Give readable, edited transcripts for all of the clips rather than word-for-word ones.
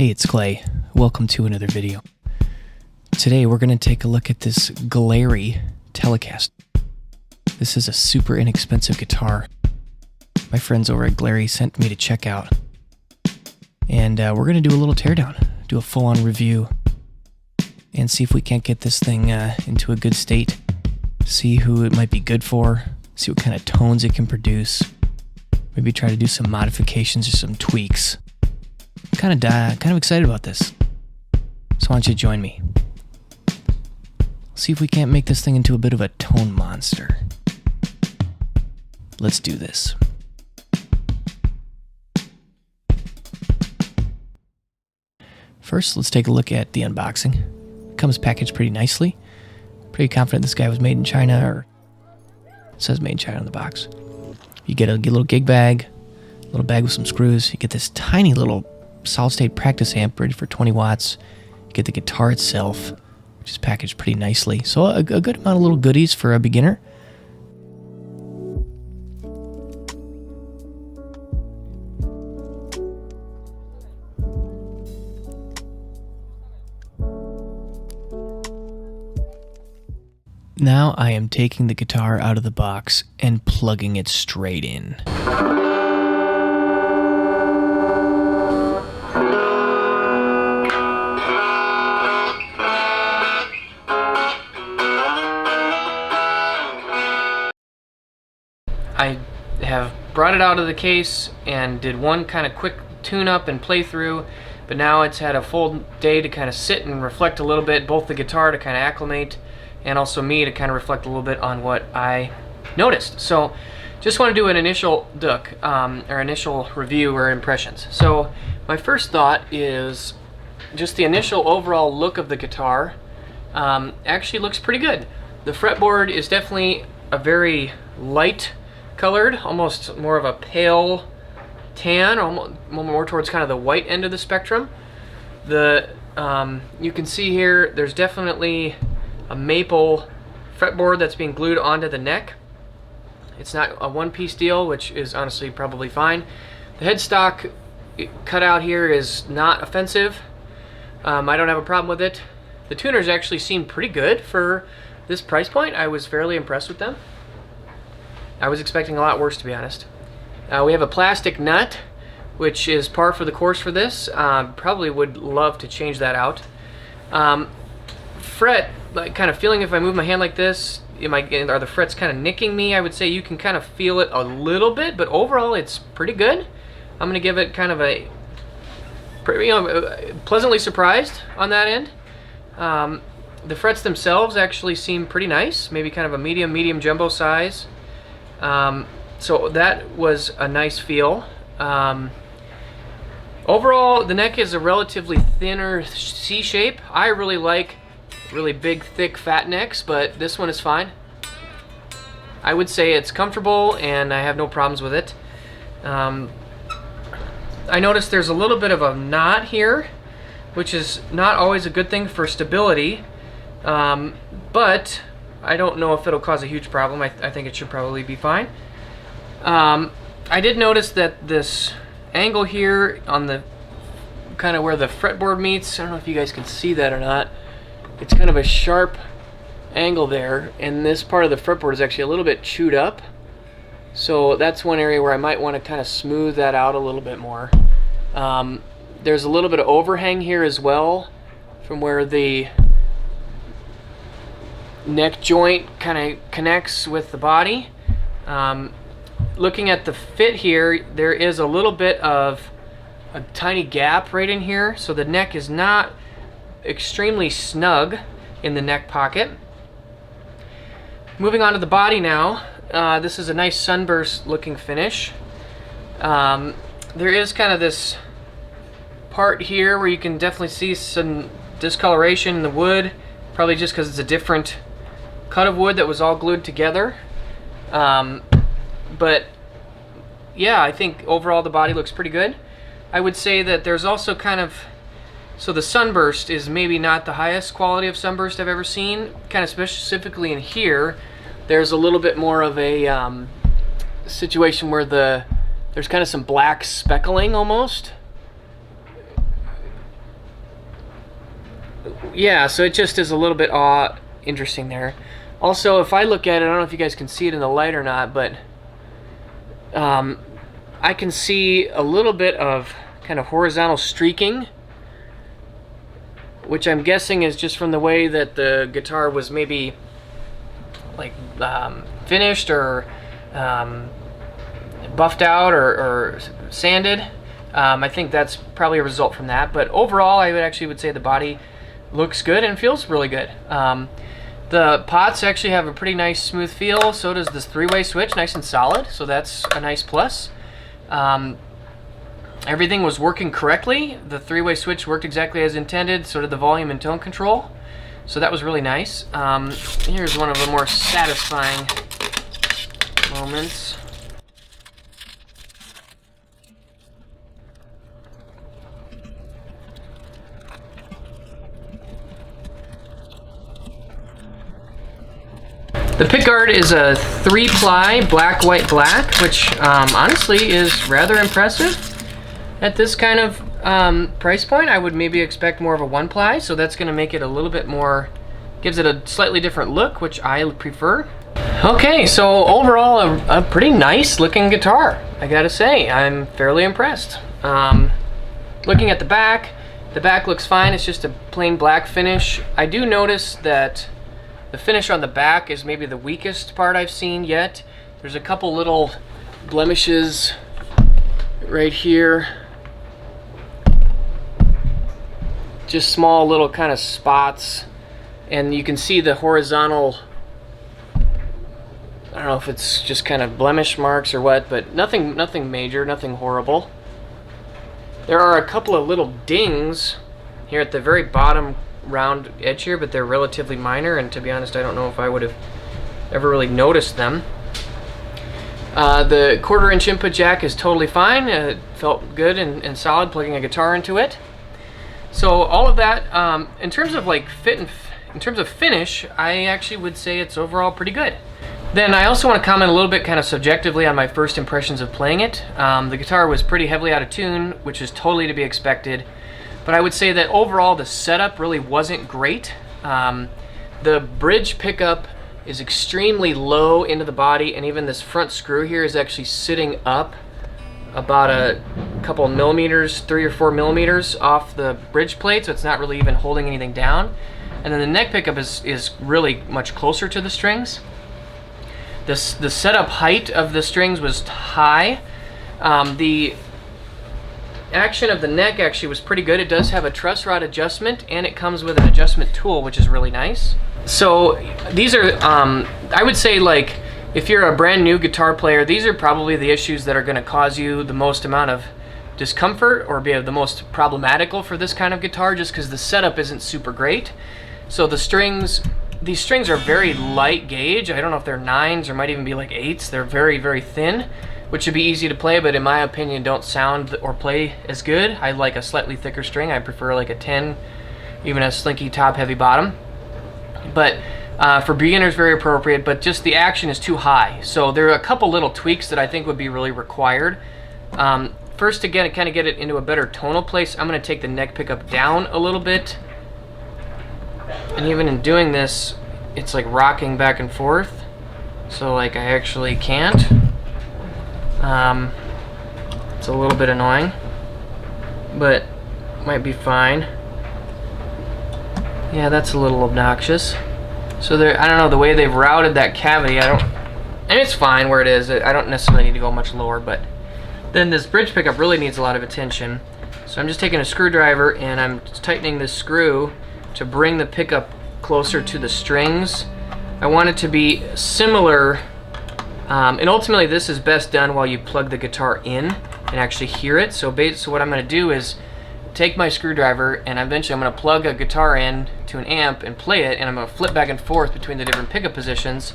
Hey, it's Kley. Welcome to another video. Today we're going to take a look at this Glarry Telecaster. This is a super inexpensive guitar my friends over at Glarry sent me to check out. And we're going to do a little teardown, do a full-on review, and see if we can't get this thing into a good state. See who it might be good for, see what kind of tones it can produce, maybe try to do some modifications or some tweaks. I'm kind of excited about this. So why don't you join me? See if we can't make this thing into a bit of a tone monster. Let's do this. First, let's take a look at the unboxing. It comes packaged pretty nicely. Pretty confident this guy was made in China, or it says made in China on the box. You get a little gig bag, a little bag with some screws. You get this tiny little solid-state practice amp ready for 20 watts. You get the guitar itself, which is packaged pretty nicely. So a good amount of little goodies for a beginner. Now I am taking the guitar out of the box and plugging it straight in. I have brought it out of the case and did one kind of quick tune-up and playthrough, but now it's had a full day to kind of sit and reflect a little bit, both the guitar to kind of acclimate and also me to kind of reflect a little bit on what I noticed. So just want to do an initial initial review or impressions. So my first thought is just the initial overall look of the guitar actually looks pretty good. The fretboard is definitely a very light colored, almost more of a pale tan, almost more towards kind of the white end of the spectrum. You can see here there's definitely a maple fretboard that's being glued onto the neck. It's not a one-piece deal, which is honestly probably fine. The headstock cutout here is not offensive. I don't have a problem with it. The tuners actually seem pretty good for this price point. I was fairly impressed with them. I was expecting a lot worse, to be honest. We have a plastic nut, which is par for the course for this. Probably would love to change that out. Fret, like kind of feeling if I move my hand like this, are the frets kind of nicking me? I would say you can kind of feel it a little bit, but overall it's pretty good. I'm going to give it kind of a, pleasantly surprised on that end. The frets themselves actually seem pretty nice, maybe kind of a medium jumbo size. So that was a nice feel. Overall, the neck is a relatively thinner C shape. I really like really big, thick, fat necks, but this one is fine. I would say it's comfortable and I have no problems with it. I noticed there's a little bit of a knot here, which is not always a good thing for stability, but I don't know if it'll cause a huge problem. I think it should probably be fine. I did notice that this angle here on the kind of where the fretboard meets, I don't know if you guys can see that or not, it's kind of a sharp angle there, and this part of the fretboard is actually a little bit chewed up. So that's one area where I might want to kind of smooth that out a little bit more. There's a little bit of overhang here as well from where the neck joint kind of connects with the body. Looking at the fit here, there is a little bit of a tiny gap right in here, so the neck is not extremely snug in the neck pocket. Moving on to the body now, this is a nice sunburst looking finish. There is kind of this part here where you can definitely see some discoloration in the wood, probably just because it's a different cut of wood that was all glued together. But yeah, I think overall the body looks pretty good. I would say that there's also kind of, so the sunburst is maybe not the highest quality of sunburst I've ever seen. Kind of specifically in here, there's a little bit more of a situation where there's kind of some black speckling almost. yeah, so it just is a little bit interesting there. Also, if I look at it, I don't know if you guys can see it in the light or not, but I can see a little bit of kind of horizontal streaking, which I'm guessing is just from the way that the guitar was maybe like finished or buffed out or sanded. I think that's probably a result from that, but overall I would say the body looks good and feels really good. The pots actually have a pretty nice smooth feel, so does this three-way switch, nice and solid, so that's a nice plus. Everything was working correctly. The three-way switch worked exactly as intended, so did the volume and tone control, so that was really nice. Here's one of the more satisfying moments. The pickguard is a 3-ply black, white, black, which honestly is rather impressive. At this kind of price point, I would maybe expect more of a 1-ply, so that's going to make it a little bit more, gives it a slightly different look, which I prefer. Okay, so overall a pretty nice looking guitar, I gotta say. I'm fairly impressed. Looking at the back looks fine. It's just a plain black finish. I do notice that the finish on the back is maybe the weakest part I've seen yet. There's a couple little blemishes right here. Just small little kind of spots. And you can see the horizontal, I don't know if it's just kind of blemish marks or what, but nothing major, nothing horrible. There are a couple of little dings here at the very bottom round edge here, but they're relatively minor, and to be honest, I don't know if I would have ever really noticed them. The 1/4-inch input jack is totally fine. It felt good and solid plugging a guitar into it. So all of that, in terms of like fit and in terms of finish, I actually would say it's overall pretty good. Then I also want to comment a little bit kind of subjectively on my first impressions of playing it. The guitar was pretty heavily out of tune, which is totally to be expected. But I would say that overall the setup really wasn't great. The bridge pickup is extremely low into the body, and even this front screw here is actually sitting up about a couple millimeters, 3 or 4 millimeters off the bridge plate, so it's not really even holding anything down. And then the neck pickup is really much closer to the strings. The setup height of the strings was high. The action of the neck actually was pretty good. It does have a truss rod adjustment, and it comes with an adjustment tool, which is really nice. So these are, I would say, like, if you're a brand new guitar player, these are probably the issues that are going to cause you the most amount of discomfort or be the most problematical for this kind of guitar, just because the setup isn't super great. So the strings, these strings are very light gauge. I don't know if they're 9s or might even be like 8s. They're very, very thin, which should be easy to play, but in my opinion don't sound or play as good. I like a slightly thicker string. I prefer like a 10, even a slinky top, heavy bottom. But for beginners, very appropriate, but just the action is too high. So there are a couple little tweaks that I think would be really required. First, to kind of get it into a better tonal place, I'm going to take the neck pickup down a little bit. And even in doing this, it's like rocking back and forth. So like I actually can't. It's a little bit annoying, but might be fine. Yeah, that's a little obnoxious. So there, I don't know, the way they've routed that cavity, and it's fine where it is. I don't necessarily need to go much lower, but then this bridge pickup really needs a lot of attention. So I'm just taking a screwdriver and I'm tightening this screw to bring the pickup closer to the strings. I want it to be similar, and ultimately this is best done while you plug the guitar in and actually hear it. So what I'm going to do is take my screwdriver and eventually I'm going to plug a guitar in to an amp and play it, and I'm going to flip back and forth between the different pickup positions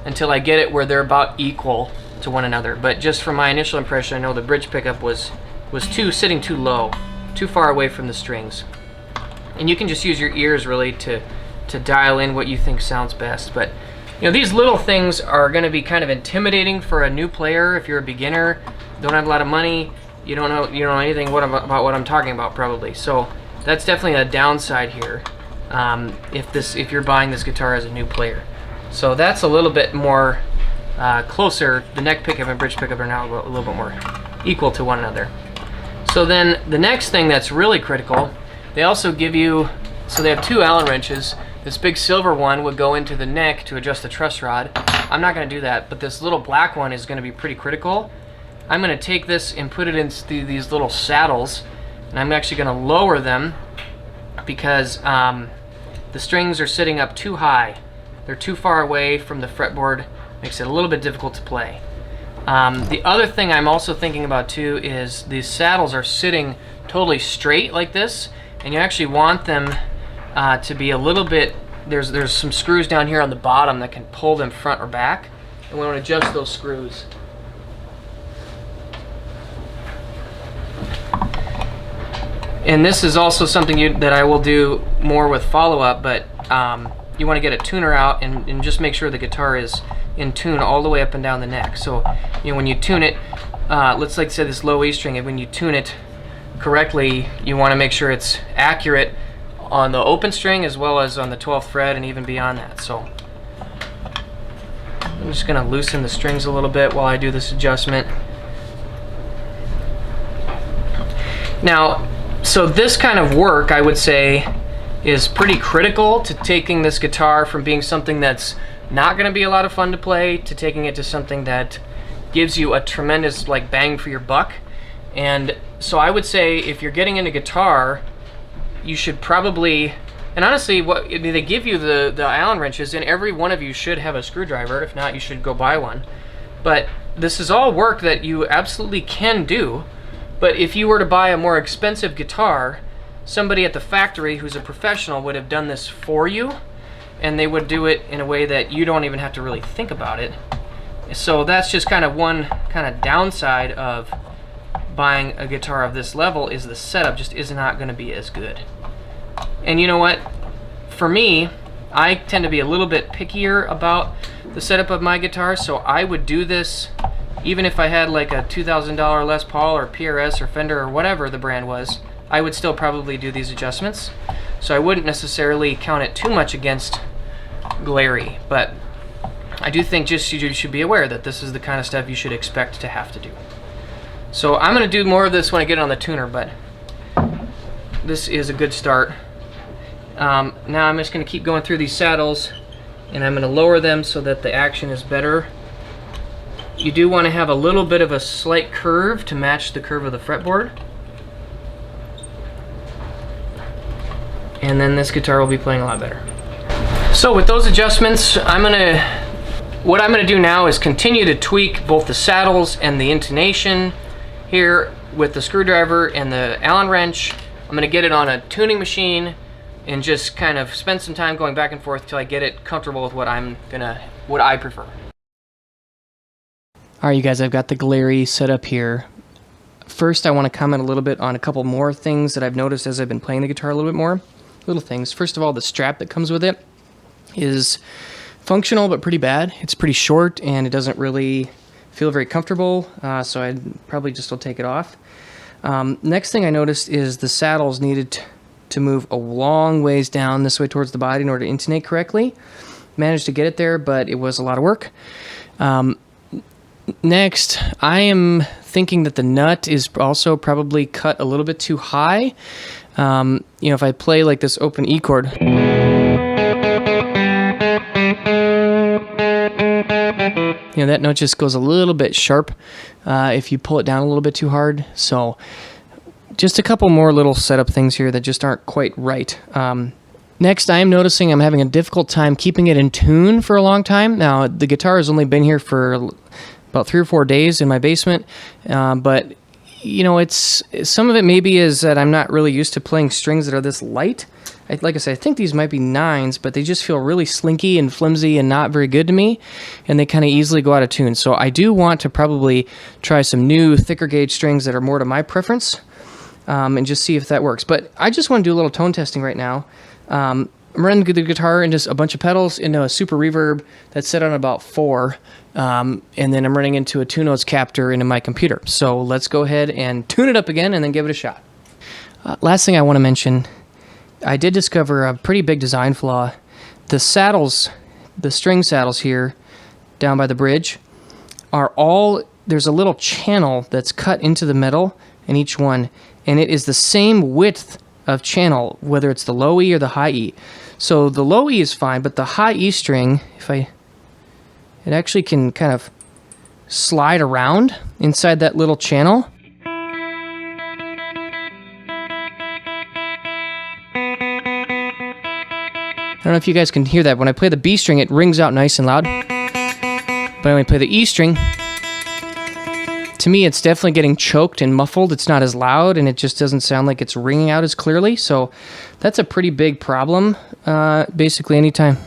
until I get it where they're about equal to one another. But just from my initial impression, I know the bridge pickup was sitting too low, too far away from the strings. And you can just use your ears really to dial in what you think sounds best. But you know, these little things are going to be kind of intimidating for a new player. If you're a beginner, don't have a lot of money, you don't know anything about what I'm talking about probably. So that's definitely a downside here. if you're buying this guitar as a new player. So that's a little bit more closer. The neck pickup and bridge pickup are now a little bit more equal to one another. So then the next thing that's really critical, they also give you, so they have two Allen wrenches. This big silver one would go into the neck to adjust the truss rod. I'm not going to do that, but this little black one is going to be pretty critical. I'm going to take this and put it into these little saddles, and I'm actually going to lower them because the strings are sitting up too high. They're too far away from the fretboard, makes it a little bit difficult to play. The other thing I'm also thinking about too is these saddles are sitting totally straight like this, and you actually want them to be a little bit, there's some screws down here on the bottom that can pull them front or back, and we want to adjust those screws. And this is also something that I will do more with follow-up, but you want to get a tuner out and just make sure the guitar is in tune all the way up and down the neck. So, you know, when you tune it, let's like say this low E string, and when you tune it correctly, you want to make sure it's accurate on the open string as well as on the 12th fret and even beyond that. So I'm just going to loosen the strings a little bit while I do this adjustment. Now, so this kind of work, I would say, is pretty critical to taking this guitar from being something that's not going to be a lot of fun to play to taking it to something that gives you a tremendous like bang for your buck. And so I would say if you're getting into guitar, you should probably, and honestly, they give you the Allen wrenches, and every one of you should have a screwdriver. If not, you should go buy one. But this is all work that you absolutely can do. But if you were to buy a more expensive guitar, somebody at the factory who's a professional would have done this for you, and they would do it in a way that you don't even have to really think about it. So that's just kind of one kind of downside of buying a guitar of this level, is the setup just is not going to be as good. And you know what? For me, I tend to be a little bit pickier about the setup of my guitar, so I would do this even if I had like a $2,000 Les Paul or PRS or Fender or whatever the brand was. I would still probably do these adjustments. So I wouldn't necessarily count it too much against Glarry, but I do think just you should be aware that this is the kind of stuff you should expect to have to do. So I'm going to do more of this when I get it on the tuner, but this is a good start. Now I'm just going to keep going through these saddles, and I'm going to lower them so that the action is better. You do want to have a little bit of a slight curve to match the curve of the fretboard. And then this guitar will be playing a lot better. So with those adjustments, what I'm going to do now is continue to tweak both the saddles and the intonation here with the screwdriver and the Allen wrench. I'm going to get it on a tuning machine and just kind of spend some time going back and forth till I get it comfortable with what I prefer. Alright you guys, I've got the Glarry set up here. First I want to comment a little bit on a couple more things that I've noticed as I've been playing the guitar a little bit more. Little things. First of all, the strap that comes with it is functional but pretty bad. It's pretty short and it doesn't really feel very comfortable, so I'd probably just will take it off. Next thing I noticed is the saddles needed to move a long ways down this way towards the body in order to intonate correctly. Managed to get it there, but it was a lot of work. Next, I am thinking that the nut is also probably cut a little bit too high. You know, if I play like this open E chord, you know, that note just goes a little bit sharp if you pull it down a little bit too hard. So just a couple more little setup things here that just aren't quite right. Next, I am noticing I'm having a difficult time keeping it in tune for a long time. Now, the guitar has only been here for about 3 or 4 days in my basement, but you know, some of it maybe is that I'm not really used to playing strings that are this light. Like I said, I think these might be 9s, but they just feel really slinky and flimsy and not very good to me, and they kind of easily go out of tune. So I do want to probably try some new thicker gauge strings that are more to my preference, and just see if that works. But I just want to do a little tone testing right now. I'm running the guitar into a bunch of pedals into a super reverb that's set on about 4, and then I'm running into a 2-notes captor into my computer. So let's go ahead and tune it up again and then give it a shot. Last thing I want to mention I did discover a pretty big design flaw. The saddles, the string saddles here, down by the bridge, there's a little channel that's cut into the metal in each one, and it is the same width of channel, whether it's the low E or the high E. So the low E is fine, but the high E string, it actually can kind of slide around inside that little channel. I don't know if you guys can hear that. When I play the B string, it rings out nice and loud. But when I play the E string, to me, it's definitely getting choked and muffled. It's not as loud, and it just doesn't sound like it's ringing out as clearly. So that's a pretty big problem. Basically, anytime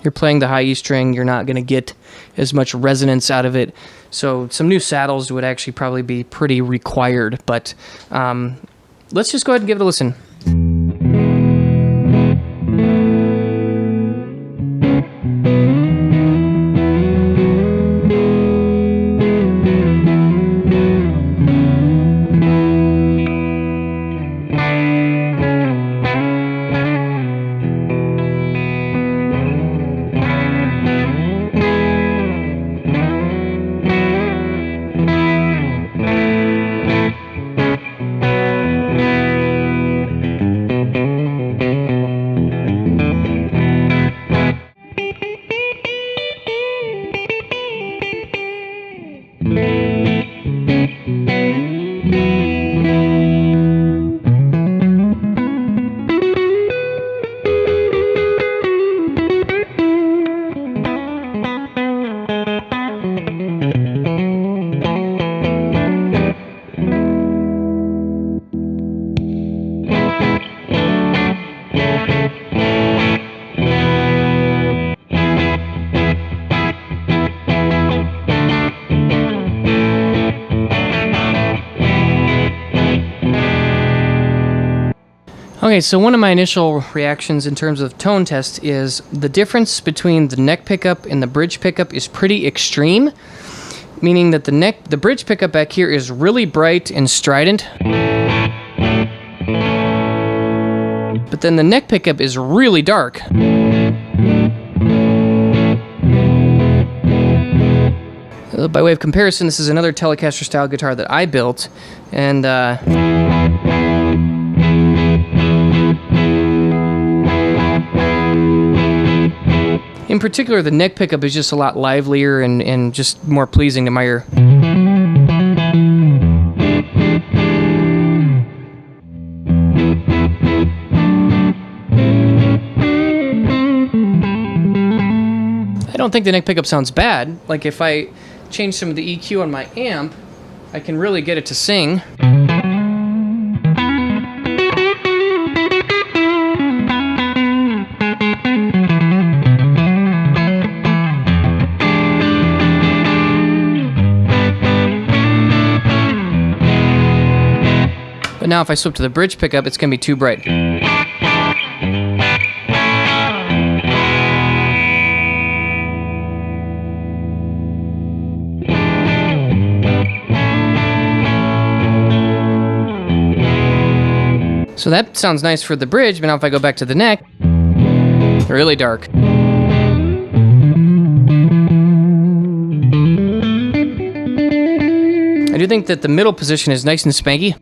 you're playing the high E string, you're not going to get as much resonance out of it. So some new saddles would actually probably be pretty required. But let's just go ahead and give it a listen. Okay, so one of my initial reactions in terms of tone test is the difference between the neck pickup and the bridge pickup is pretty extreme, meaning that the bridge pickup back here is really bright and strident, but then the neck pickup is really dark. By way of comparison, this is another Telecaster style guitar that I built, and in particular, the neck pickup is just a lot livelier and just more pleasing to my ear. I don't think the neck pickup sounds bad. Like if I change some of the EQ on my amp, I can really get it to sing. But now if I swip to the bridge pickup, it's going to be too bright. So that sounds nice for the bridge, but now if I go back to the neck, really dark. I do think that the middle position is nice and spanky.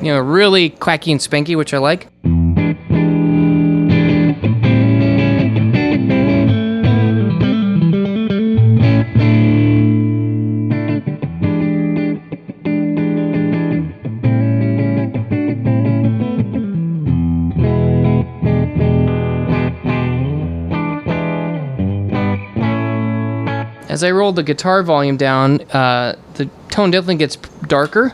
You know, really quacky and spanky, which I like. As I roll the guitar volume down, the tone definitely gets darker.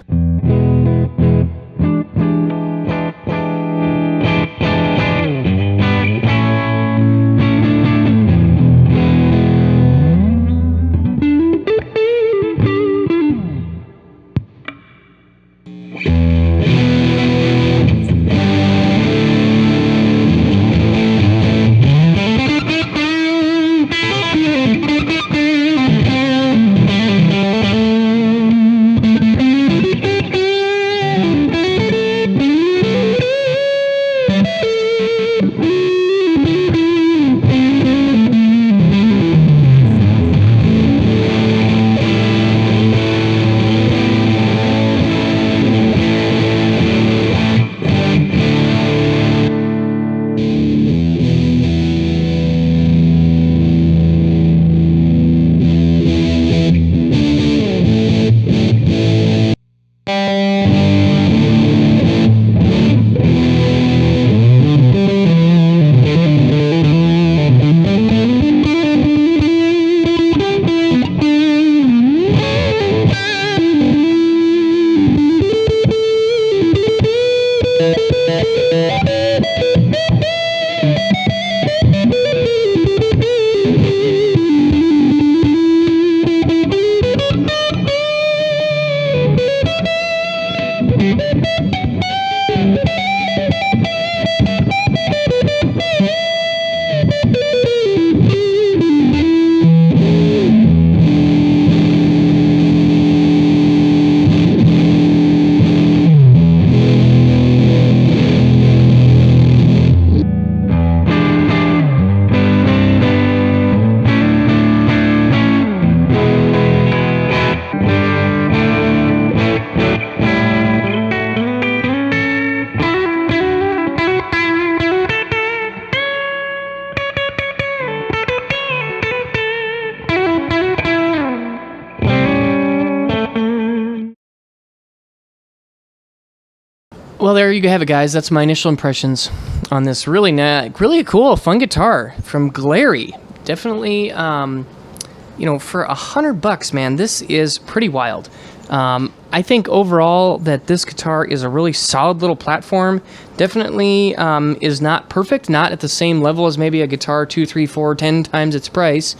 Well, there you have it, guys. That's my initial impressions on this really really cool, fun guitar from Glarry. Definitely, you know, for $100, man, this is pretty wild. I think overall that this guitar is a really solid little platform. Definitely is not perfect, not at the same level as maybe a guitar 2, 3, 4, 10 times its price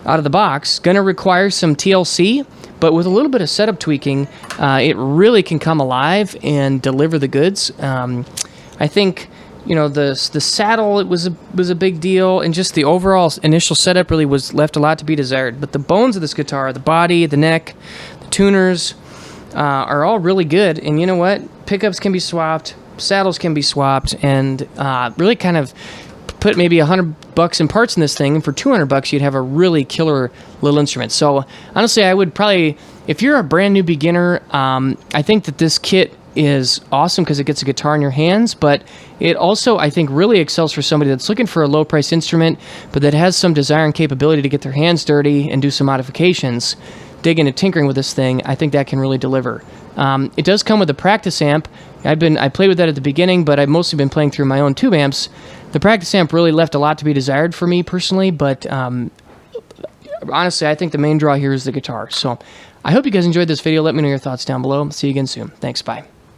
out of the box. Gonna require some TLC, but with a little bit of setup tweaking, it really can come alive and deliver the goods. I think, you know, the saddle, it was a big deal, and just the overall initial setup really was left a lot to be desired. But the bones of this guitar, the body, the neck, the tuners, are all really good. And you know what? Pickups can be swapped, saddles can be swapped, and really kind of put maybe $100 in parts in this thing, and for $200 you'd have a really killer little instrument. So honestly, I would probably, if you're a brand new beginner, I think that this kit is awesome because it gets a guitar in your hands, but it also, I think, really excels for somebody that's looking for a low price instrument, but that has some desire and capability to get their hands dirty and do some modifications. Dig into tinkering with this thing, I think that can really deliver. It does come with a practice amp. I played with that at the beginning, but I've mostly been playing through my own tube amps. The practice amp really left a lot to be desired for me personally, but honestly, I think the main draw here is the guitar. So I hope you guys enjoyed this video. Let me know your thoughts down below. See you again soon. Thanks, bye.